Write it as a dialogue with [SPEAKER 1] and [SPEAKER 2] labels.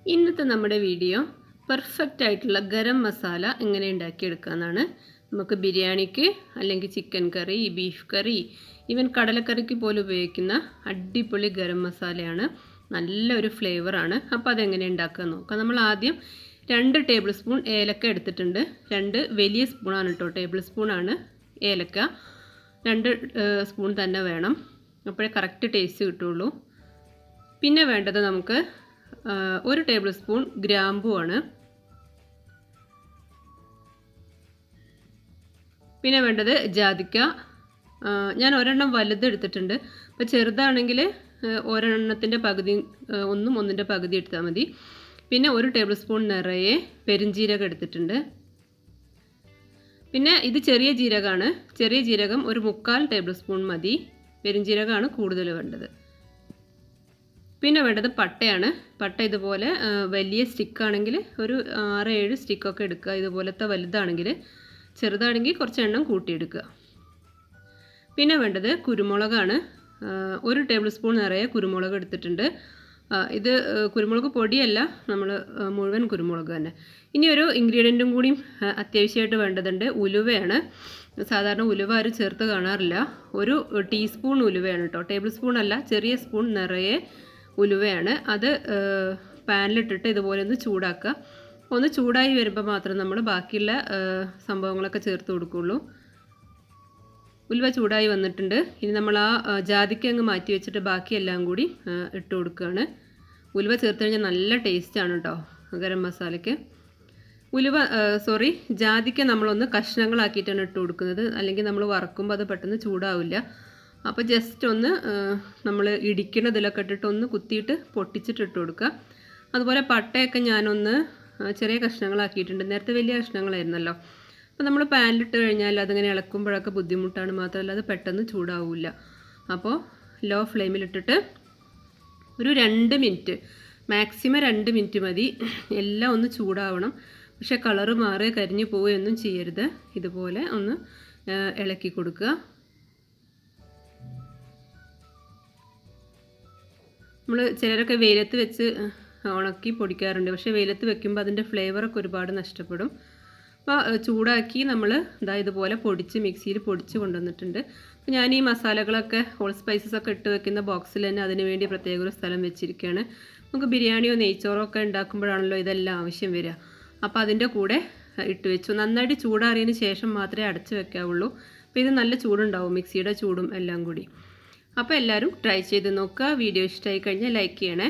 [SPEAKER 1] ഇന്നത്തെ നമ്മുടെ video perfect ആയിട്ടുള്ള ഗരം മസാല എങ്ങനെ ഉണ്ടാക്കിയെടുക്കാമെന്നാണ്. നമുക്ക് ബിരിയാണിക്ക് അല്ലെങ്കിൽ ചിക്കൻ കറി, ബീഫ് കറി, ഈവൻ കടലക്കറിക്ക് പോലും ഉപയോഗിക്കുന്ന അടിപൊളി ഗരം മസാലയാണ്. നല്ലൊരു ഫ്ലേവറാണ്. അപ്പോൾ അതെങ്ങനെ ഉണ്ടാക്കുക നോക്കാം. നമ്മൾ ആദ്യം 2 ടേബിൾ സ്പൂൺ ഏലക്ക എടുത്തിട്ടുണ്ട്. 2 വലിയ സ്പൂണാണ് കേട്ടോ, ടേബിൾ സ്പൂണാണ് ഏലക്ക. 2 സ്പൂൺ തന്നെ വേണം, അപ്പോഴേ കറക്റ്റ് ടേസ്റ്റ് കിട്ടുള്ളൂ. പിന്നെ വേണ്ടത് നമുക്ക് 1 ടേബിൾ സ്പൂൺ ഗ്രാമ്പുവാണ്. പിന്നെ വേണ്ടത് ജാതിക്ക. ഞാൻ ഒരെണ്ണം വലുത് എടുത്തിട്ടുണ്ട്. അപ്പോൾ ചെറുതാണെങ്കിൽ ഒരെണ്ണത്തിൻ്റെ പകുതി, ഒന്നിൻ്റെ പകുതി എടുത്താൽ മതി. പിന്നെ 1 ടേബിൾ സ്പൂൺ നിറയെ പെരുംജീരകം എടുത്തിട്ടുണ്ട്. പിന്നെ ഇത് ചെറിയ ജീരകമാണ്. ചെറിയ ജീരകം 1/4 ടേബിൾ സ്പൂൺ മതി. പെരുംജീരകമാണ് കൂടുതൽ വേണ്ടത്. പിന്നെ വേണ്ടത് പട്ടയാണ്. പട്ട ഇതുപോലെ വലിയ സ്റ്റിക്കാണെങ്കിൽ ഒരു 6-7 സ്റ്റിക്കൊക്കെ എടുക്കുക. ഇതുപോലത്തെ വലുതാണെങ്കിൽ, ചെറുതാണെങ്കിൽ കുറച്ച് എണ്ണം കൂട്ടിയെടുക്കുക. പിന്നെ വേണ്ടത് കുരുമുളകാണ്. 1 ടേബിൾ സ്പൂൺ നിറയെ കുരുമുളക് എടുത്തിട്ടുണ്ട്. ഇത് കുരുമുളക് പൊടിയല്ല, നമ്മൾ മുഴുവൻ കുരുമുളക് തന്നെ. ഇനി ഒരു ഇൻഗ്രീഡിയൻറ്റും കൂടി അത്യാവശ്യമായിട്ട് വേണ്ടതുണ്ട്. ഉലുവയാണ്. സാധാരണ ഉലുവ ആരും ചേർത്ത് കാണാറില്ല. 1 ടീസ്പൂൺ ഉലുവയാണ് കേട്ടോ, ടേബിൾ സ്പൂൺ അല്ല, ചെറിയ സ്പൂൺ നിറയെ ഉലുവയാണ്. അത് പാനിലിട്ടിട്ട് ഇതുപോലെ ഒന്ന് ചൂടാക്കുക. ഒന്ന് ചൂടായി വരുമ്പോൾ മാത്രം നമ്മൾ ബാക്കിയുള്ള സംഭവങ്ങളൊക്കെ ചേർത്ത് കൊടുക്കുകയുള്ളൂ. ഉലുവ ചൂടായി വന്നിട്ടുണ്ട്. ഇനി നമ്മൾ ആ ജാതിക്ക അങ്ങ് മാറ്റി വെച്ചിട്ട് ബാക്കിയെല്ലാം കൂടി ഇട്ട് കൊടുക്കുകയാണ്. ഉലുവ ചേർത്ത് കഴിഞ്ഞാൽ നല്ല ടേസ്റ്റാണ് കേട്ടോ ഗരം മസാലയ്ക്ക്. ജാതിക്ക നമ്മളൊന്ന് കഷ്ണങ്ങളാക്കിയിട്ടാണ് ഇട്ട് കൊടുക്കുന്നത്. അല്ലെങ്കിൽ നമ്മൾ വറക്കുമ്പോൾ അത് പെട്ടെന്ന് ചൂടാവില്ല. അപ്പോൾ ജസ്റ്റ് ഒന്ന് നമ്മൾ ഇടിക്കുന്നതിലൊക്കെ ഇട്ടിട്ട് ഒന്ന് കുത്തിയിട്ട് പൊട്ടിച്ചിട്ട് ഇട്ട് കൊടുക്കുക. അതുപോലെ പട്ടയൊക്കെ ഞാനൊന്ന് ചെറിയ കഷ്ണങ്ങളാക്കിയിട്ടുണ്ട്. നേരത്തെ വലിയ കഷ്ണങ്ങളായിരുന്നല്ലോ. അപ്പോൾ നമ്മൾ പാനിലിട്ട് കഴിഞ്ഞാൽ അതിങ്ങനെ ഇളക്കുമ്പോഴൊക്കെ ബുദ്ധിമുട്ടാണ്. മാത്രമല്ല അത് പെട്ടെന്ന് ചൂടാവില്ല. അപ്പോൾ ലോ ഫ്ലെയിമിലിട്ടിട്ട് ഒരു 2 മിനിറ്റ്, മാക്സിമം 2 മിനിറ്റ് മതി. എല്ലാം ഒന്ന് ചൂടാവണം. പക്ഷേ കളറ് മാറി കരിഞ്ഞു പോവുകയൊന്നും ചെയ്യരുത്. ഇതുപോലെ ഒന്ന് ഇളക്കി കൊടുക്കുക. നമ്മൾ ചിലരൊക്കെ വെയിലത്ത് വെച്ച് ഉണക്കി പൊടിക്കാറുണ്ട്. പക്ഷേ വെയിലത്ത് വെക്കുമ്പോൾ അതിൻ്റെ ഫ്ലേവറൊക്കെ ഒരുപാട് നഷ്ടപ്പെടും. അപ്പോൾ ചൂടാക്കി നമ്മൾ ഇതുപോലെ പൊടിച്ച് മിക്സിയിൽ പൊടിച്ച് കൊണ്ടുവന്നിട്ടുണ്ട്. അപ്പോൾ ഞാൻ ഈ മസാലകളൊക്കെ ഹോൾ സ്പൈസസ് ഒക്കെ ഇട്ട് വെക്കുന്ന ബോക്സിൽ തന്നെ അതിന് വേണ്ടി പ്രത്യേക ഒരു സ്ഥലം വെച്ചിരിക്കുകയാണ്. നമുക്ക് ബിരിയാണിയോ നെയ്ച്ചോറോ ഒക്കെ ഉണ്ടാക്കുമ്പോഴാണല്ലോ ഇതെല്ലാം ആവശ്യം വരിക. അപ്പോൾ അതിൻ്റെ കൂടെ ഇട്ട് വെച്ചു. നന്നായിട്ട് ചൂടാറിയതിന് ശേഷം മാത്രമേ അടച്ച് വെക്കാവുള്ളൂ. അപ്പോൾ ഇത് നല്ല ചൂടുണ്ടാവും, മിക്സിയുടെ ചൂടും എല്ലാം കൂടി. അപ്പോൾ എല്ലാവരും ട്രൈ ചെയ്ത് നോക്കുക. വീഡിയോ ഇഷ്ടമായി കഴിഞ്ഞാൽ ലൈക്ക് ചെയ്യണേ.